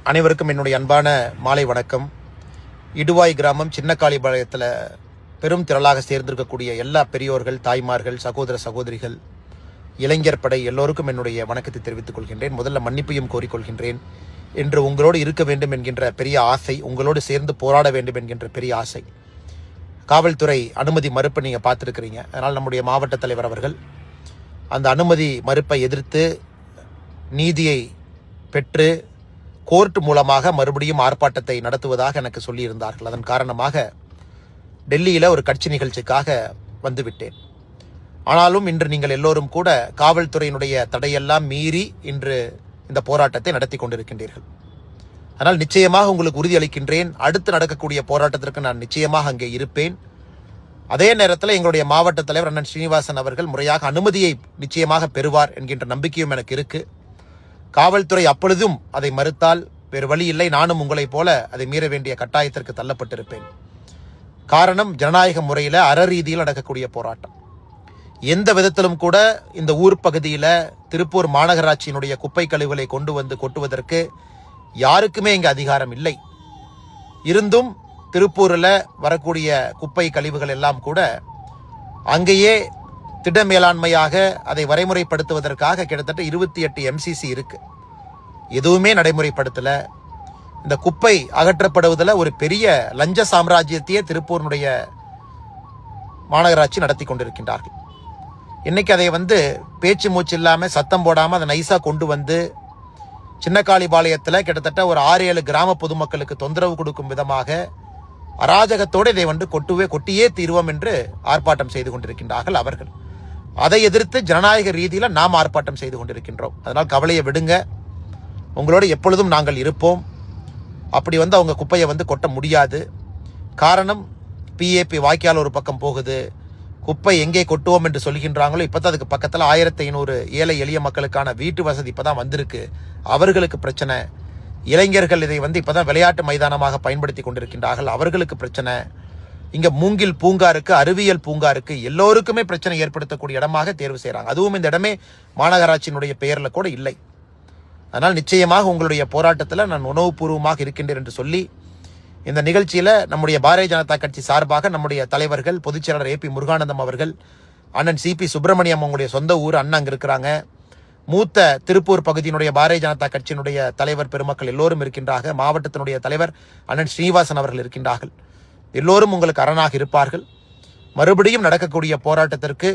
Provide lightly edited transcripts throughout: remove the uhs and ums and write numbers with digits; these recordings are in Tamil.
அனைவருக்கும் என்னுடைய அன்பான மாலை வணக்கம். இடுவாய் கிராமம் சின்னக்காளிபாளையத்தில் பெரும் திரளாக சேர்ந்திருக்கக்கூடிய எல்லா பெரியோர்கள், தாய்மார்கள், சகோதர சகோதரிகள், இளைஞர் படை எல்லோருக்கும் என்னுடைய வணக்கத்தை தெரிவித்துக் கொள்கின்றேன். முதல்ல மன்னிப்பையும் கோரிக்கொள்கின்றேன். என்று உங்களோடு இருக்க வேண்டும் என்கின்ற பெரிய ஆசை, உங்களோடு சேர்ந்து போராட வேண்டும் என்கின்ற பெரிய ஆசை. காவல்துறை அனுமதி மறுப்பை நீங்கள் பார்த்துருக்கிறீங்க. அதனால் நம்முடைய மாவட்ட தலைவர் அவர்கள் அந்த அனுமதி மறுப்பை எதிர்த்து நீதியை பெற்று கோர்ட் மூலமாக மறுபடியும் ஆர்ப்பாட்டத்தை நடத்துவதாக எனக்கு சொல்லியிருந்தார்கள். அதன் காரணமாக டெல்லியில் ஒரு கட்சி நிகழ்ச்சிக்காக வந்துவிட்டேன். ஆனாலும் இன்று நீங்கள் எல்லோரும் கூட காவல்துறையினுடைய தடையெல்லாம் மீறி இன்று இந்த போராட்டத்தை நடத்தி கொண்டிருக்கின்றீர்கள். ஆனால் நிச்சயமாக உங்களுக்கு உறுதியளிக்கின்றேன், அடுத்து நடக்கக்கூடிய போராட்டத்திற்கு நான் நிச்சயமாக அங்கே இருப்பேன். அதே நேரத்தில் எங்களுடைய மாவட்ட தலைவர் அண்ணன் ஸ்ரீனிவாசன் அவர்கள் முறையாக அனுமதியை நிச்சயமாக பெறுவார் என்கின்ற நம்பிக்கையும் எனக்கு இருக்கு. காவல்துறை அப்பொழுதும் அதை மறுத்தால் வேறு வழி இல்லை, நானும் உங்களைப் போல அதை மீற வேண்டிய கட்டாயத்திற்கு தள்ளப்பட்டிருப்பேன். காரணம், ஜனநாயக முறையில் அறரீதியில் நடக்கக்கூடிய போராட்டம். எந்த விதத்திலும் கூட இந்த ஊர் பகுதியில் திருப்பூர் மாநகராட்சியினுடைய குப்பை கழிவுகளை கொண்டு வந்து கொட்டுவதற்கு யாருக்குமே இங்கே அதிகாரம் இல்லை. இருந்தும் திருப்பூரில் வரக்கூடிய குப்பை கழிவுகள் எல்லாம் கூட அங்கேயே திட மேலாண்மையாக அதை வரைமுறைப்படுத்துவதற்காக கிட்டத்தட்ட 28 MCC இருக்கு. எதுவுமே நடைமுறைப்படுத்தல. இந்த குப்பை அகற்றப்படுவதில் ஒரு பெரிய லஞ்ச சாம்ராஜ்யத்தையே திருப்பூரினுடைய மாநகராட்சி நடத்தி கொண்டிருக்கின்றார்கள். இன்னைக்கு அதை பேச்சு மூச்சு இல்லாம சத்தம் போடாம அதை நைசா கொண்டு வந்து சின்னக்காளிபாளையத்தில் கிட்டத்தட்ட ஒரு 6-7 கிராம பொதுமக்களுக்கு தொந்தரவு கொடுக்கும் விதமாக அராஜகத்தோடு இதை கொட்டியே தீர்வோம் என்று ஆர்ப்பாட்டம் செய்து கொண்டிருக்கின்றார்கள் அவர்கள். அதை எதிர்த்து ஜனநாயக ரீதியில நாம் ஆர்ப்பாட்டம் செய்து கொண்டிருக்கின்றோம். அதனால் கவலையை விடுங்க, உங்களோட எப்பொழுதும் நாங்கள் இருப்போம். அப்படி அவங்க குப்பையை கொட்ட முடியாது. காரணம், PAP வாய்க்கால் ஒரு பக்கம் போகுது, குப்பை எங்கே கொட்டுவோம் என்று சொல்கின்றாங்களோ இப்பதான் அதுக்கு பக்கத்தில் 1500 ஏழை எளிய மக்களுக்கான வீட்டு வசதி இப்பதான் வந்திருக்கு. அவர்களுக்கு பிரச்சனை. இளைஞர்கள் இதை இப்பதான் விளையாட்டு மைதானமாக பயன்படுத்தி கொண்டிருக்கின்றார்கள், அவர்களுக்கு பிரச்சனை. இங்க மூங்கில் பூங்கா இருக்கு, அறிவியல் பூங்கா இருக்கு, எல்லோருக்குமே பிரச்சனை ஏற்படுத்தக்கூடிய இடமாக தேர்வு செய்யறாங்க. அதுவும் இந்த இடமே மாநகராட்சியினுடைய பெயர்ல கூட இல்லை. அதனால் நிச்சயமாக உங்களுடைய போராட்டத்தில் நான் உணவுபூர்வமாக இருக்கின்றேன் என்று சொல்லி இந்த நிகழ்ச்சியில நம்முடைய பாரதிய ஜனதா கட்சி சார்பாக நம்முடைய தலைவர்கள், பொதுச் செயலாளர் AP முருகானந்தம் அவர்கள், அண்ணன் CP சுப்பிரமணியம் அவங்களுடைய சொந்த ஊர் அண்ணன் அங்க இருக்கிறாங்க, மூத்த திருப்பூர் பகுதியினுடைய பாரதிய ஜனதா கட்சியினுடைய தலைவர் பெருமக்கள் எல்லோரும் இருக்கின்றார்கள், மாவட்டத்தினுடைய தலைவர் அண்ணன் ஸ்ரீனிவாசன் அவர்கள் இருக்கின்றார்கள். எல்லோரும் உங்களுக்கு அரணாக இருப்பார்கள். மறுபடியும் நடக்கக்கூடிய போராட்டத்திற்கு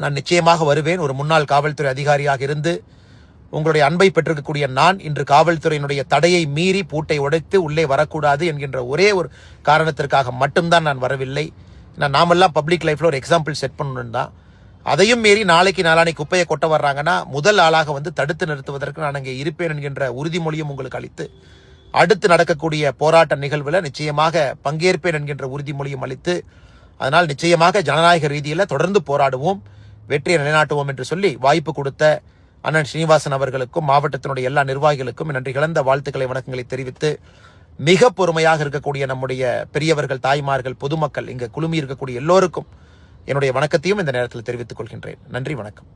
நான் நிச்சயமாக வருவேன். ஒரு முன்னாள் காவல்துறை அதிகாரியாக இருந்து உங்களுடைய அன்பை பெற்றிருக்கக்கூடிய நான் இன்று காவல்துறையினுடைய தடையை மீறி பூட்டை உடைத்து உள்ளே வரக்கூடாது என்கின்ற ஒரே ஒரு காரணத்திற்காக மட்டும்தான் நான் வரவில்லை. நாமெல்லாம் பப்ளிக் லைஃப்ல ஒரு எக்ஸாம்பிள் செட் பண்ணணும் தான். அதையும் மீறி நாளைக்கு நாளானைக்கு குப்பையை கொட்ட வர்றாங்கன்னா முதல் ஆளாக தடுத்து நிறுத்துவதற்கு நான் அங்கே இருப்பேன் என்கின்ற உறுதிமொழியும் உங்களுக்கு அளித்து அடுத்து நடக்கக்கூடிய போராட்ட நிகழ்வுல நிச்சயமாக பங்கேற்பேன் என்கின்ற உறுதிமொழியும் அளித்து, அதனால் நிச்சயமாக ஜனநாயக ரீதியில் தொடர்ந்து போராடுவோம், வெற்றியை நிலைநாட்டுவோம் என்று சொல்லி வாய்ப்பு கொடுத்த அண்ணன் ஸ்ரீனிவாசன் அவர்களுக்கும் மாவட்டத்தினுடைய எல்லா நிர்வாகிகளுக்கும் நன்றி கலந்த வாழ்த்துக்களை, வணக்கங்களை தெரிவித்து, மிக பொறுமையாக இருக்கக்கூடிய நம்முடைய பெரியவர்கள், தாய்மார்கள், பொதுமக்கள், இங்கு குழுமி இருக்கக்கூடிய எல்லோருக்கும் என்னுடைய வணக்கத்தையும் இந்த நேரத்தில் தெரிவித்துக் கொள்கின்றேன். நன்றி, வணக்கம்.